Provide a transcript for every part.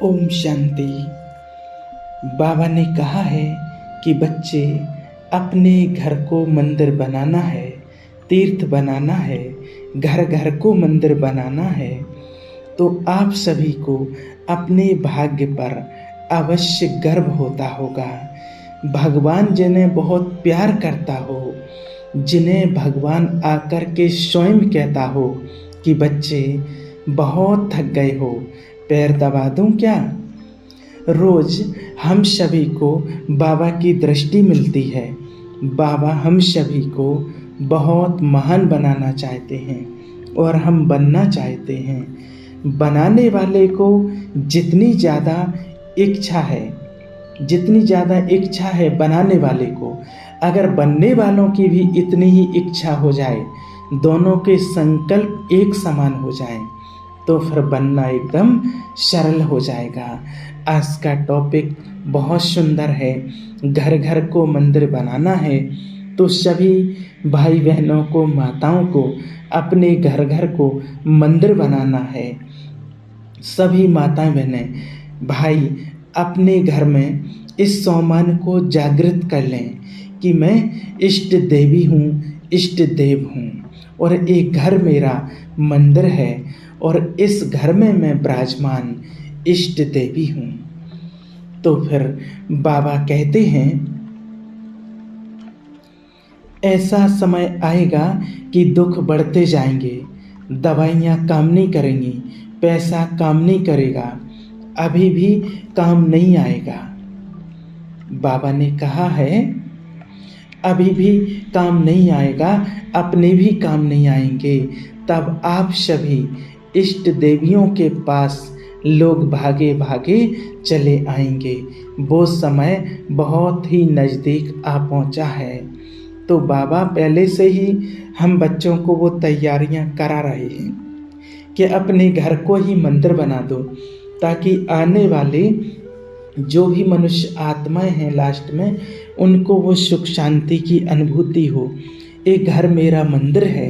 ओम शांति। बाबा ने कहा है कि बच्चे अपने घर को मंदिर बनाना है, तीर्थ बनाना है, घर घर को मंदिर बनाना है। तो आप सभी को अपने भाग्य पर अवश्य गर्व होता होगा। भगवान जिन्हें बहुत प्यार करता हो, जिन्हें भगवान आकर के स्वयं कहता हो कि बच्चे बहुत थक गए हो, पैर दबा दूं क्या। रोज हम सभी को बाबा की दृष्टि मिलती है। बाबा हम सभी को बहुत महान बनाना चाहते हैं और हम बनना चाहते हैं। बनाने वाले को जितनी ज़्यादा इच्छा है बनाने वाले को, अगर बनने वालों की भी इतनी ही इच्छा हो जाए, दोनों के संकल्प एक समान हो जाए, तो फिर बनना एकदम सरल हो जाएगा। आज का टॉपिक बहुत सुंदर है। घर घर को मंदिर बनाना है, तो सभी भाई बहनों को, माताओं को अपने घर घर को मंदिर बनाना है। सभी माताएं बहनें भाई अपने घर में इस सम्मान को जागृत कर लें कि मैं इष्ट देवी हूँ, इष्ट देव हूँ, और एक घर मेरा मंदिर है और इस घर में मैं विराजमान इष्ट देवी हूँ। तो फिर बाबा कहते हैं, ऐसा समय आएगा कि दुख बढ़ते जाएंगे, दवाइयाँ काम नहीं करेंगी, पैसा काम नहीं करेगा, अभी भी काम नहीं आएगा। बाबा ने कहा है अभी भी काम नहीं आएगा, अपने भी काम नहीं आएंगे। तब आप सभी इष्ट देवियों के पास लोग भागे भागे चले आएंगे। वो समय बहुत ही नज़दीक आ पहुंचा है। तो बाबा पहले से ही हम बच्चों को वो तैयारियां करा रहे हैं कि अपने घर को ही मंदिर बना दो, ताकि आने वाले जो भी मनुष्य आत्माएं हैं लास्ट में, उनको वो सुख शांति की अनुभूति हो। एक घर मेरा मंदिर है,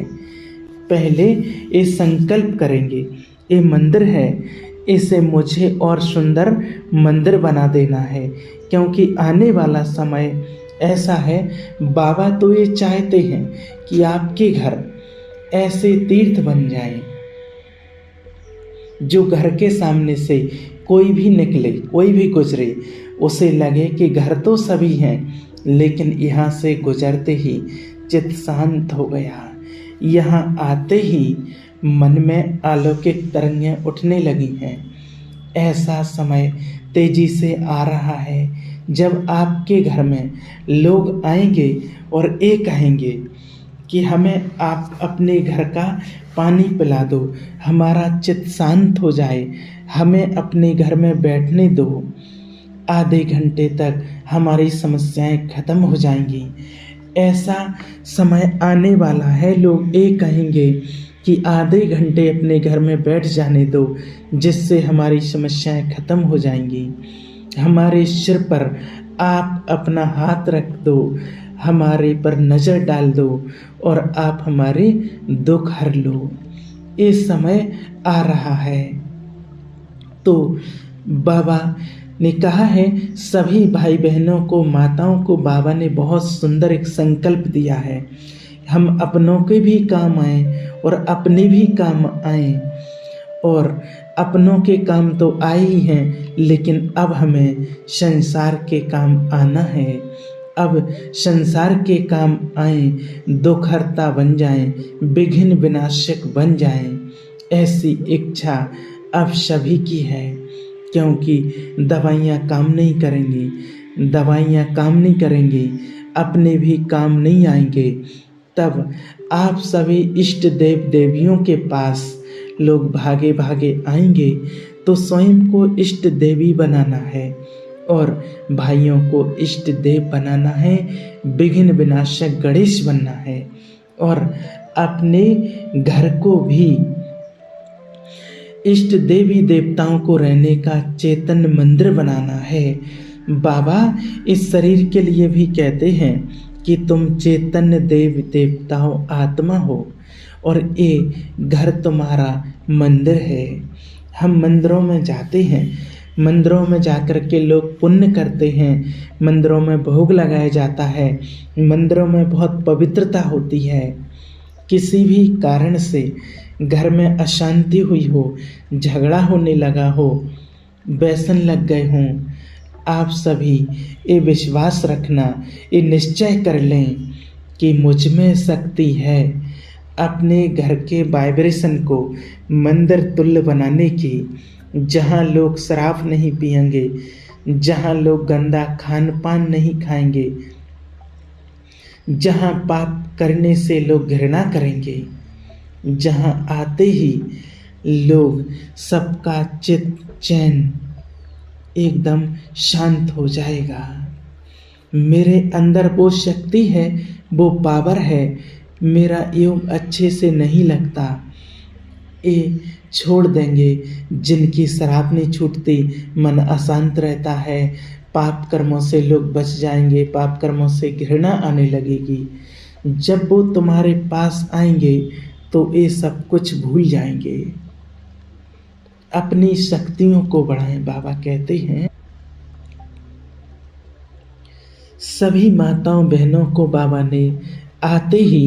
पहले ये संकल्प करेंगे, ये मंदिर है, इसे मुझे और सुंदर मंदिर बना देना है। क्योंकि आने वाला समय ऐसा है, बाबा तो ये चाहते हैं कि आपके घर ऐसे तीर्थ बन जाएं, जो घर के सामने से कोई भी निकले, कोई भी गुजरे, उसे लगे कि घर तो सभी हैं, लेकिन यहाँ से गुजरते ही चित्त शांत हो गया। यहाँ आते ही मन में अलौकिक तरंगें उठने लगी हैं। ऐसा समय तेजी से आ रहा है जब आपके घर में लोग आएंगे और ये कहेंगे कि हमें आप अपने घर का पानी पिला दो, हमारा चित्त शांत हो जाए, हमें अपने घर में बैठने दो, आधे घंटे तक हमारी समस्याएं खत्म हो जाएंगी। ऐसा समय आने वाला है, लोग ये कहेंगे कि आधे घंटे अपने घर में बैठ जाने दो, जिससे हमारी समस्याएं खत्म हो जाएंगी। हमारे सिर पर आप अपना हाथ रख दो, हमारे पर नज़र डाल दो और आप हमारे दुख हर लो। ये समय आ रहा है। तो बाबा ने कहा है, सभी भाई बहनों को, माताओं को बाबा ने बहुत सुंदर एक संकल्प दिया है, हम अपनों के भी काम आए और अपने भी काम आए। और अपनों के काम तो आए ही हैं, लेकिन अब हमें संसार के काम आना है। अब संसार के काम आए, दुखहर्ता बन जाएं, विघ्न विनाशक बन जाएं, ऐसी इच्छा अब सभी की है। क्योंकि दवाइयाँ काम नहीं करेंगी, अपने भी काम नहीं आएंगे। तब आप सभी इष्ट देव देवियों के पास लोग भागे भागे आएंगे। तो स्वयं को इष्ट देवी बनाना है और भाइयों को इष्ट देव बनाना है, विघ्न विनाशक गणेश बनना है, और अपने घर को भी इष्ट देवी देवताओं को रहने का चैतन्य मंदिर बनाना है। बाबा इस शरीर के लिए भी कहते हैं कि तुम चैतन्य देव देवताओं आत्मा हो और ये घर तुम्हारा मंदिर है। हम मंदिरों में जाते हैं मंदिरों में जाकर के लोग पुण्य करते हैं, मंदिरों में भोग लगाया जाता है, मंदिरों में बहुत पवित्रता होती है। किसी भी कारण से घर में अशांति हुई हो, झगड़ा होने लगा हो, व्यसन लग गए हों, आप सभी ये विश्वास रखना, ये निश्चय कर लें कि मुझ में शक्ति है अपने घर के वाइब्रेशन को मंदिर तुल्य बनाने की। जहाँ लोग शराब नहीं पिएंगे, जहाँ लोग गंदा खान पान नहीं खाएंगे, जहाँ पाप करने से लोग घृणा करेंगे, जहाँ आते ही लोग सबका चित्त चैन एकदम शांत हो जाएगा। मेरे अंदर वो शक्ति है, वो पावर है, मेरा योग अच्छे से नहीं लगता, ये छोड़ देंगे। जिनकी शराब नहीं छूटती, मन अशांत रहता है, पाप कर्मों से लोग बच जाएंगे, पाप कर्मों से घृणा आने लगेगी। जब वो तुम्हारे पास आएंगे तो ये सब कुछ भूल जाएंगे। अपनी शक्तियों को बढ़ाएं। बाबा कहते हैं सभी माताओं बहनों को बाबा ने आते ही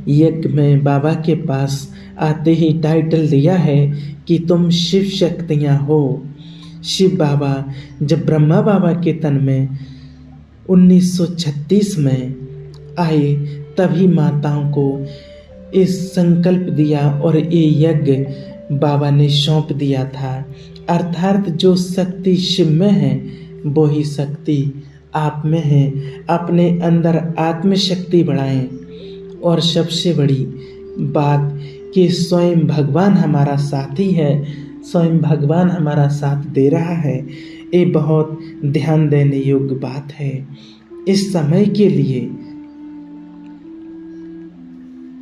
यज्ञ में बाबा के पास आते ही टाइटल दिया है कि तुम शिव शक्तियाँ हो। शिव बाबा जब ब्रह्मा बाबा के तन में 1936 में आए तभी माताओं को इस संकल्प दिया और ये यज्ञ बाबा ने सौंप दिया था। अर्थात जो शक्ति शिव में है वो ही शक्ति आप में है। अपने अंदर आत्मशक्ति बढ़ाएं। और सबसे बड़ी बात कि स्वयं भगवान हमारा साथी है, स्वयं भगवान हमारा साथ दे रहा है। ये बहुत ध्यान देने योग्य बात है। इस समय के लिए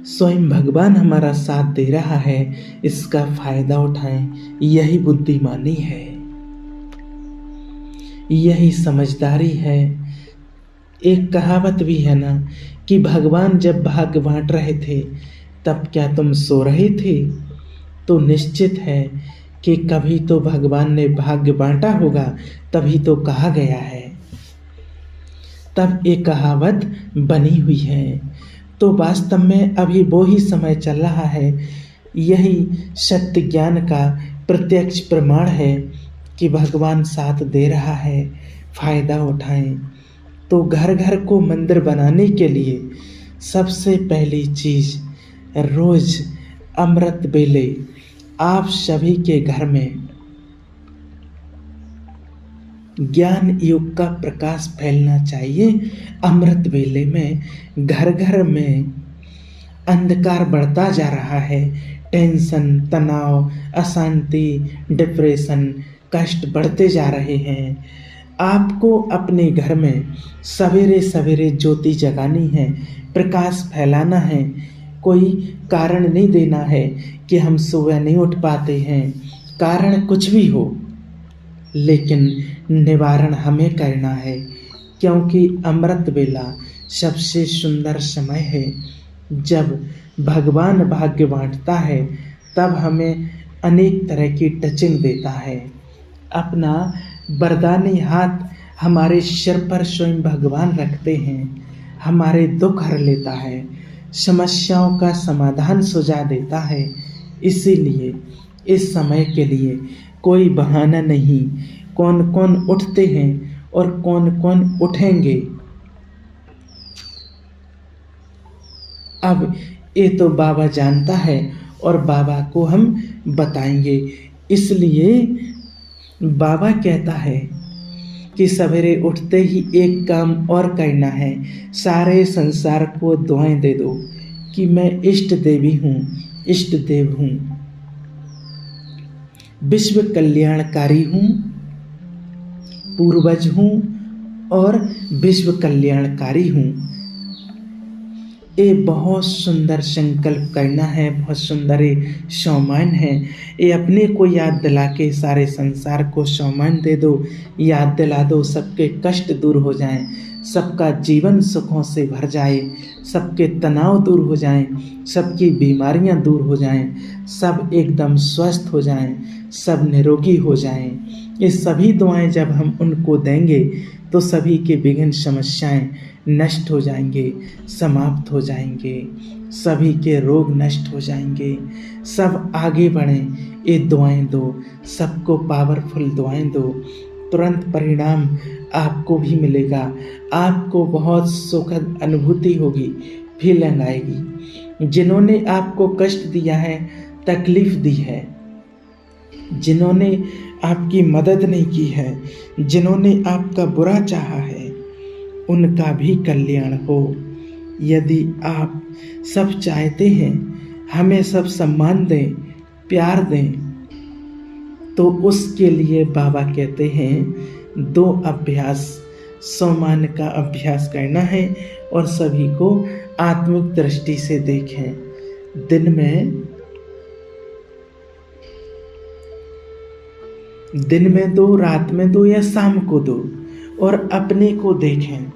स्वयं भगवान हमारा साथ दे रहा है, इसका फायदा उठाएं। यही बुद्धिमानी है, यही समझदारी है। एक कहावत भी है ना कि भगवान जब भाग्य बांट रहे थे तब क्या तुम सो रहे थे? तो निश्चित है कि कभी तो भगवान ने भाग्य बांटा होगा, तभी तो कहा गया है, तब एक कहावत बनी हुई है। तो वास्तव में अभी वो ही समय चल रहा है। यही सत्य ज्ञान का प्रत्यक्ष प्रमाण है कि भगवान साथ दे रहा है। फायदा उठाएं। तो घर घर को मंदिर बनाने के लिए सबसे पहली चीज, रोज अमृत बेले आप सभी के घर में ज्ञान युग का प्रकाश फैलना चाहिए। अमृत बेले में घर घर में अंधकार बढ़ता जा रहा है। टेंशन, तनाव, अशांति, डिप्रेशन, कष्ट बढ़ते जा रहे हैं। आपको अपने घर में सवेरे सवेरे ज्योति जगानी है, प्रकाश फैलाना है। कोई कारण नहीं देना है कि हम सुबह नहीं उठ पाते हैं। कारण कुछ भी हो, लेकिन निवारण हमें करना है, क्योंकि अमृत बेला सबसे सुंदर समय है। जब भगवान भाग्य बांटता है तब हमें अनेक तरह की टचिंग देता है। अपना वरदानी हाथ हमारे सिर पर स्वयं भगवान रखते हैं, हमारे दुख हर लेता है, समस्याओं का समाधान सुझा देता है। इसीलिए इस समय के लिए कोई बहाना नहीं। कौन कौन उठते हैं और कौन कौन उठेंगे, अब ये तो बाबा जानता है और बाबा को हम बताएंगे। इसलिए बाबा कहता है कि सवेरे उठते ही एक काम और करना है, सारे संसार को दुआएं दे दो कि मैं इष्ट देवी हूँ, इष्ट देव हूँ, विश्व कल्याणकारी हूँ, पूर्वज हूँ और विश्व कल्याणकारी हूँ। ये बहुत सुंदर संकल्प करना है, बहुत सुंदर ये सम्मान है। ये अपने को याद दिला के सारे संसार को सम्मान दे दो, याद दिला दो, सबके कष्ट दूर हो जाएं, सबका जीवन सुखों से भर जाए, सबके तनाव दूर हो जाएं, सबकी बीमारियां दूर हो जाएं, सब एकदम स्वस्थ हो जाएं, सब निरोगी हो जाएं। ये सभी दुआएं जब हम उनको देंगे तो सभी के विघ्न समस्याएं नष्ट हो जाएंगे, समाप्त हो जाएंगे, सभी के रोग नष्ट हो जाएंगे, सब आगे बढ़ें। ये दुआएं दो, सबको पावरफुल दुआएं दो, तुरंत परिणाम आपको भी मिलेगा। आपको बहुत सुखद अनुभूति होगी, फीलिंग आएगी। जिन्होंने आपको कष्ट दिया है, तकलीफ दी है, जिन्होंने आपकी मदद नहीं की है, जिन्होंने आपका बुरा चाहा है, उनका भी कल्याण हो। यदि आप सब चाहते हैं हमें सब सम्मान दें, प्यार दें, तो उसके लिए बाबा कहते हैं 2 अभ्यास, सम्मान का अभ्यास करना है और सभी को आत्मिक दृष्टि से देखें। दिन में दो, रात में दो या शाम को दो, और अपने को देखें।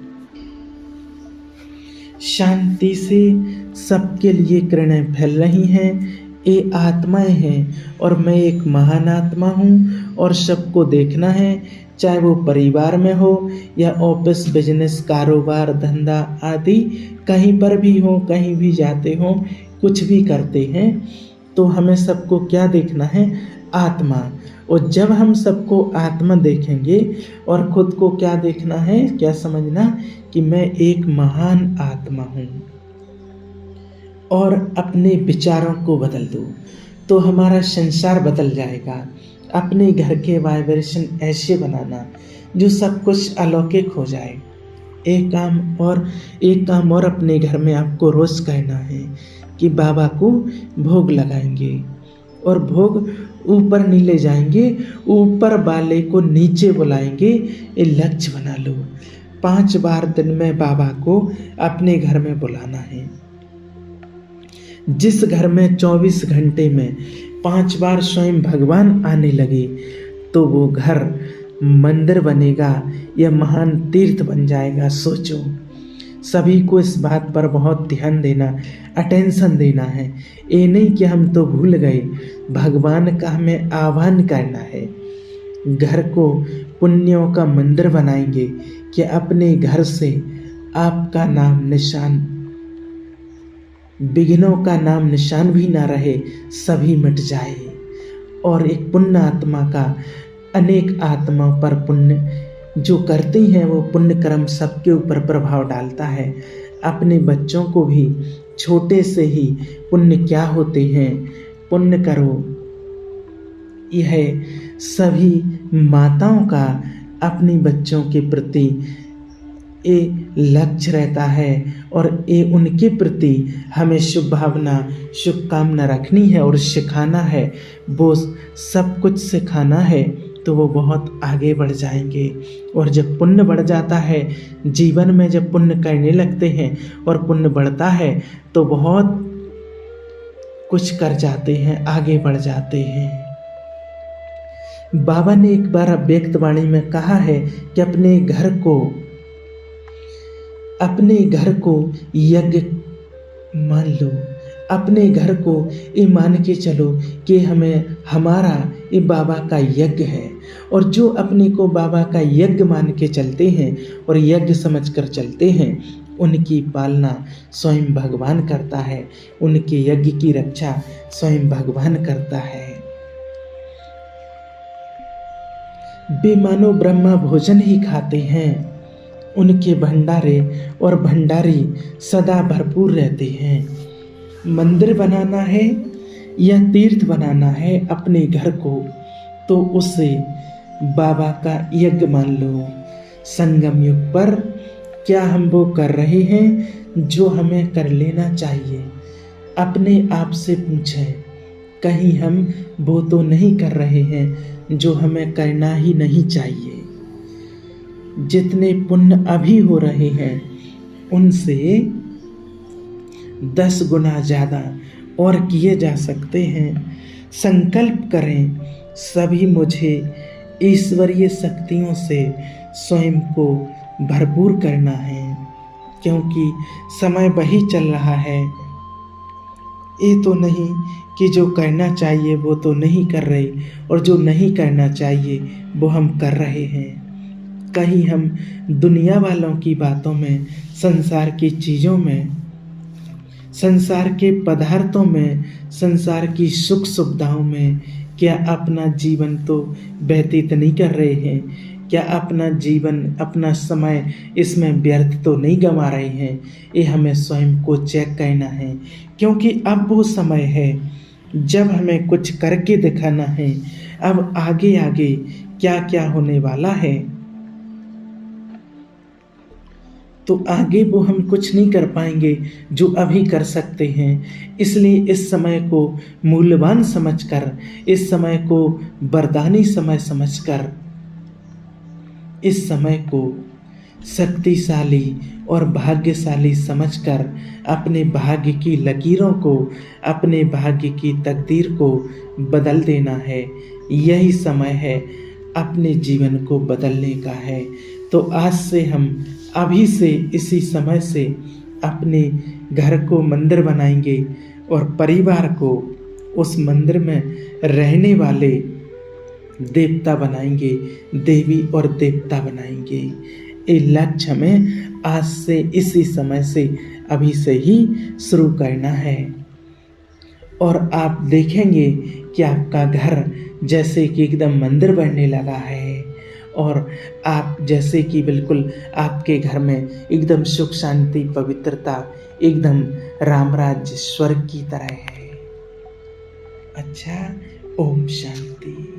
शांति से सबके लिए किरणें फैल रही हैं। ये आत्माएं हैं और मैं एक महान आत्मा हूँ और सबको देखना है, चाहे वो परिवार में हो या ऑफिस, बिजनेस, कारोबार, धंधा आदि कहीं पर भी हो, कहीं भी जाते हो, कुछ भी करते हैं, तो हमें सबको क्या देखना है? आत्मा। और जब हम सबको आत्मा देखेंगे और खुद को क्या देखना है, क्या समझना कि मैं एक महान आत्मा हूँ, और अपने विचारों को बदल दो तो हमारा संसार बदल जाएगा। अपने घर के वाइब्रेशन ऐसे बनाना जो सब कुछ अलौकिक हो जाए। एक काम और अपने घर में आपको रोज कहना है कि बाबा को भोग लगाएंगे, और भोग ऊपर नहीं ले जाएंगे, ऊपर वाले को नीचे बुलाएंगे। ये लक्ष्य बना लो। 5 बार दिन में बाबा को अपने घर में बुलाना है। जिस घर में 24 घंटे में 5 बार स्वयं भगवान आने लगे तो वो घर मंदिर बनेगा या महान तीर्थ बन जाएगा। सोचो, सभी को इस बात पर बहुत ध्यान देना, अटेंशन देना है। ये नहीं कि हम तो भूल गए, भगवान का हमें आह्वान करना है। घर को पुण्यों का मंदिर बनाएंगे कि अपने घर से आपका नाम निशान, विघ्नों का नाम निशान भी ना रहे, सभी मिट जाए। और एक पुण्य आत्मा का अनेक आत्मा पर पुण्य जो करती हैं वो पुण्य कर्म सबके ऊपर प्रभाव डालता है। अपने बच्चों को भी छोटे से ही पुण्य क्या होते हैं पुण्य करो। यह सभी माताओं का अपने बच्चों के प्रति ये लक्ष्य रहता है, और ये उनके प्रति हमें शुभ भावना, शुभकामना रखनी है और सिखाना है। वो सब कुछ सिखाना है तो वो बहुत आगे बढ़ जाएंगे। और जब पुण्य बढ़ जाता है, जीवन में जब पुण्य करने लगते हैं और पुण्य बढ़ता है तो बहुत कुछ कर जाते हैं, आगे बढ़ जाते हैं। बाबा ने एक बार अव्यक्त वाणी में कहा है कि अपने घर को यज्ञ मान लो, अपने घर को ये मान के चलो कि हमारा ये बाबा का यज्ञ है। और जो अपने को बाबा का यज्ञ मान के चलते हैं और यज्ञ समझकर चलते हैं, उनकी पालना स्वयं भगवान करता है, उनके यज्ञ की रक्षा स्वयं भगवान करता है। वे मानो ब्रह्मा भोजन ही खाते हैं, उनके भंडारे और भंडारी सदा भरपूर रहते हैं। मंदिर बनाना है या तीर्थ बनाना है अपने घर को, तो उसे बाबा का यज्ञ मान लो। संगम युग पर क्या हम वो कर रहे हैं जो हमें कर लेना चाहिए? अपने आप से पूछें, कहीं हम वो तो नहीं कर रहे हैं जो हमें करना ही नहीं चाहिए। जितने पुण्य अभी हो रहे हैं उनसे 10 गुना ज़्यादा और किए जा सकते हैं। संकल्प करें, सभी मुझे ईश्वरीय शक्तियों से स्वयं को भरपूर करना है, क्योंकि समय वही चल रहा है ये तो नहीं कि जो करना चाहिए वो तो नहीं कर रहे, और जो नहीं करना चाहिए वो हम कर रहे हैं। कहीं हम दुनिया वालों की बातों में, संसार की चीज़ों में, संसार के पदार्थों में, संसार की सुख सुविधाओं में क्या अपना जीवन तो व्यतीत नहीं कर रहे हैं? क्या अपना जीवन, अपना समय इसमें व्यर्थ तो नहीं गंवा रहे हैं? ये हमें स्वयं को चेक करना है, क्योंकि अब वो समय है जब हमें कुछ करके दिखाना है। अब आगे आगे क्या क्या होने वाला है, तो आगे वो हम कुछ नहीं कर पाएंगे जो अभी कर सकते हैं। इसलिए इस समय को मूल्यवान समझकर, इस समय को वरदानी समय समझकर, इस समय को शक्तिशाली और भाग्यशाली समझकर अपने भाग्य की लकीरों को, अपने भाग्य की तकदीर को बदल देना है। यही समय है अपने जीवन को बदलने का है। तो आज से हम, अभी से, इसी समय से अपने घर को मंदिर बनाएंगे और परिवार को उस मंदिर में रहने वाले देवता बनाएंगे, देवी और देवता बनाएंगे। ये लक्ष्य हमें आज से, इसी समय से, अभी से ही शुरू करना है। और आप देखेंगे कि आपका घर जैसे कि एकदम मंदिर बनने लगा है, और आप जैसे कि बिल्कुल आपके घर में एकदम सुख शांति पवित्रता, एकदम राम राज्य स्वर्ग की तरह है। अच्छा, ओम शांति।